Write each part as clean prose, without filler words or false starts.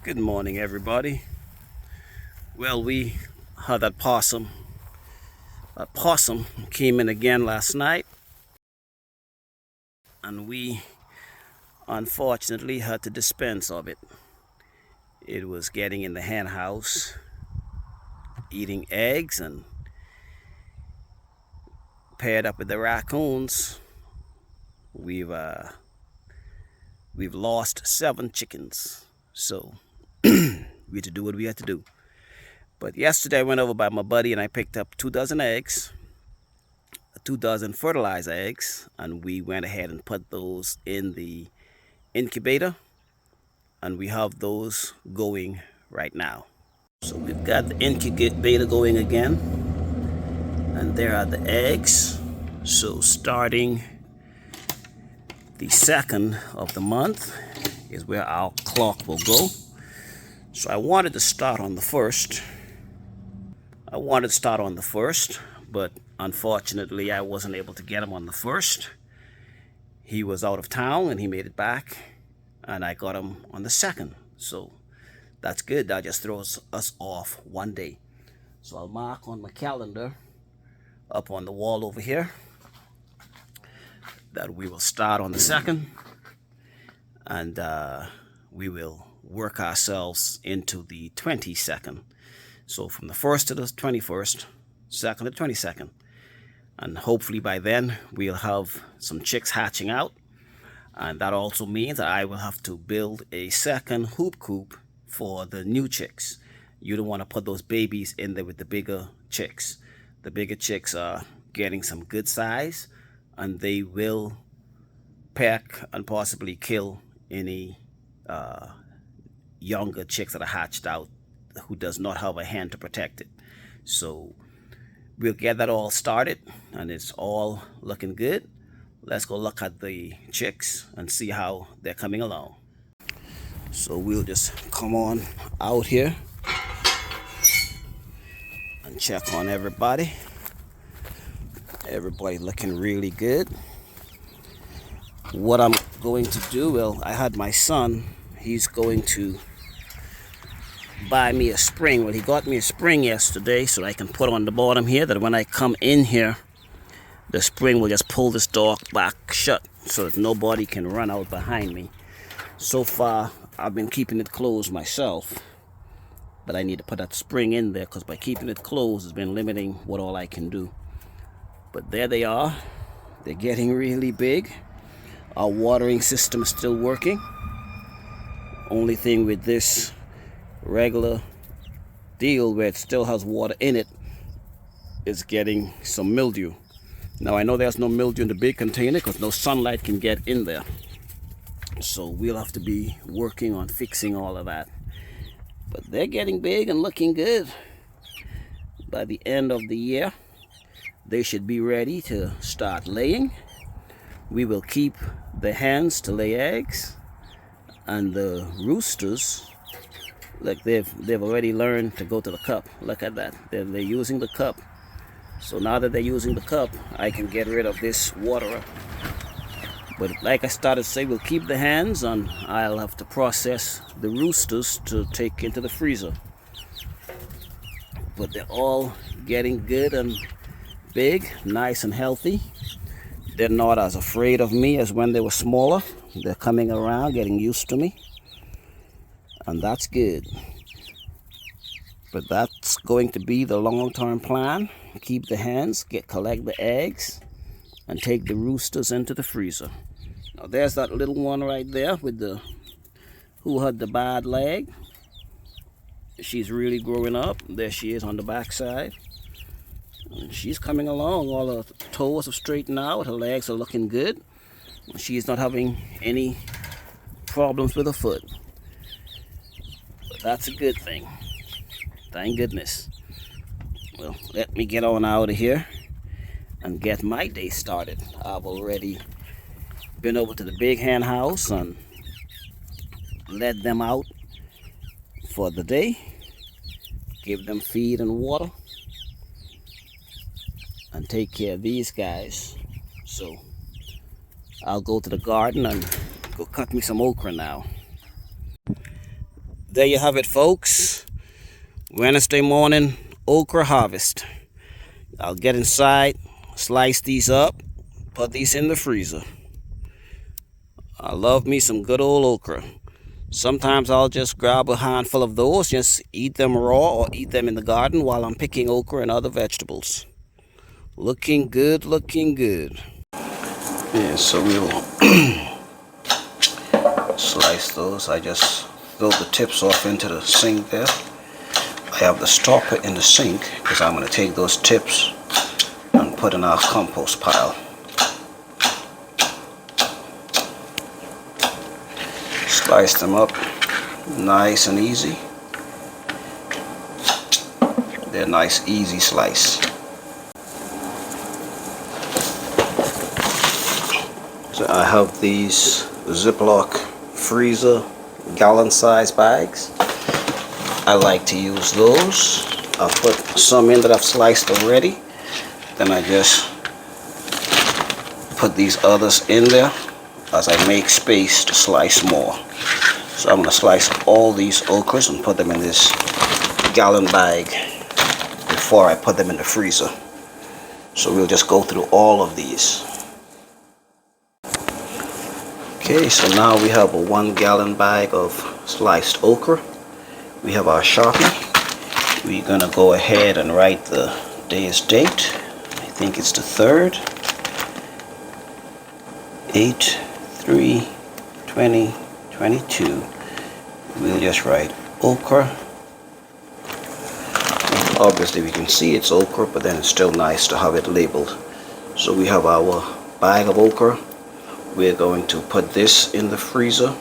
Good morning, everybody. Well, we had that possum. That possum came in again last night, and we unfortunately had to dispense of it. It was getting in the hen house, eating eggs, and paired up with the raccoons. We've lost 7 chickens, so we had to do what we had to do. But yesterday I went over by my buddy and I picked up 2 dozen eggs, 2 dozen fertilized eggs, and we went ahead and put those in the incubator, and we have those going right now. So we've got the incubator going again, and there are the eggs. So starting the 2nd of the month is where our clock will go. So I wanted to start on the 1st. But unfortunately I wasn't able to get him on the 1st. He was out of town and he made it back, and I got him on the 2nd. So that's good. That just throws us off one day. So I'll mark on my calendar up on the wall over here that we will start on the 2nd, and we will work ourselves into the 22nd. So from the 1st to the 21st, 2nd to 22nd. And hopefully by then we'll have some chicks hatching out. And that also means that I will have to build a second hoop coop for the new chicks. You don't want to put those babies in there with the bigger chicks. The bigger chicks are getting some good size, and they will peck and possibly kill any younger chicks that are hatched out who does not have a hen to protect it. So we'll get that all started, and it's all looking good. Let's go look at the chicks and see how they're coming along. So we'll just come on out here and check on everybody. Everybody looking really good. What I'm going to do, well, I had my son, he's going to buy me a spring. Well, he got me a spring yesterday so I can put on the bottom here, that when I come in here, the spring will just pull this door back shut so that nobody can run out behind me. So far, I've been keeping it closed myself, but I need to put that spring in there because by keeping it closed, it's been limiting what all I can do. But there they are. They're getting really big. Our watering system is still working. Only thing with this regular deal where it still has water in it is getting some mildew. Now I know there's no mildew in the big container because no sunlight can get in there. So we'll have to be working on fixing all of that. But they're getting big and looking good. By the end of the year, they should be ready to start laying. We will keep the hens to lay eggs, and the roosters, look, they've already learned to go to the cup. Look at that. They're using the cup. So now that they're using the cup, I can get rid of this waterer. But like I started to say, we'll keep the hens, and I'll have to process the roosters to take into the freezer. But they're all getting good and big, nice and healthy. They're not as afraid of me as when they were smaller. They're coming around, getting used to me, and that's good. But that's going to be the long-term plan. Keep the hens, collect the eggs, and take the roosters into the freezer. Now there's that little one right there with who had the bad leg. She's really growing up. There she is on the backside. And she's coming along. All her toes have straightened out. Her legs are looking good. She's not having any problems with her foot. But that's a good thing. Thank goodness. Well, let me get on out of here and get my day started. I've already been over to the big hen house and let them out for the day. Give them feed and water, and take care of these guys. So I'll go to the garden and go cut me some okra now. There you have it, folks. Wednesday morning okra harvest. I'll get inside, slice these up, put these in the freezer. I love me some good old okra. Sometimes I'll just grab a handful of those, just eat them raw or eat them in the garden while I'm picking okra and other vegetables. Looking good, looking good. Yeah, so we'll slice those. I just throw the tips off into the sink there. I have the stopper in the sink because I'm going to take those tips and put in our compost pile. Slice them up nice and easy. They're nice, easy slice. So I have these Ziploc freezer gallon size bags. I like to use those. I'll put some in that I've sliced already. Then I just put these others in there as I make space to slice more. So I'm going to slice all these okras and put them in this gallon bag before I put them in the freezer. So we'll just go through all of these. Okay, so now we have a 1 gallon bag of sliced okra. We have our Sharpie. We're going to go ahead and write the day's date. I think it's the 3rd. 8/3/2022. We'll just write okra. Obviously we can see it's okra, but then it's still nice to have it labeled. So we have our bag of okra. We're going to put this in the freezer,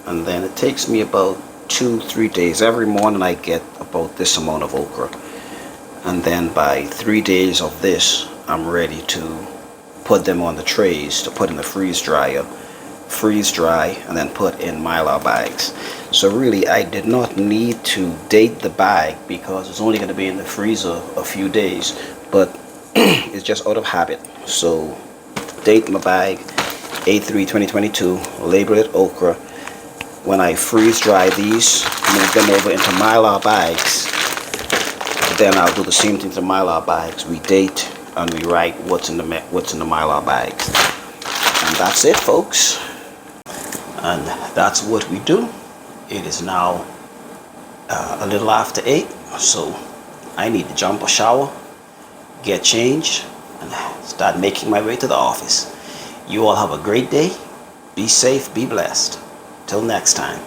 and then it takes me about 2-3 days. Every morning I get about this amount of okra, and then by 3 days of this I'm ready to put them on the trays to put in the freeze dryer, freeze dry, and then put in Mylar bags. So really I did not need to date the bag because it's only going to be in the freezer a few days, but it's just out of habit. So date my bag 8/3/2022, label it okra. When I freeze dry these, move them over into Mylar bags, then I'll do the same thing to Mylar bags. We date and we write what's in the Mylar bags. And that's it, folks. And that's what we do. It is now a little after 8, so I need to jump a shower, get changed, and start making my way to the office. You all have a great day. Be safe, be blessed. Till next time.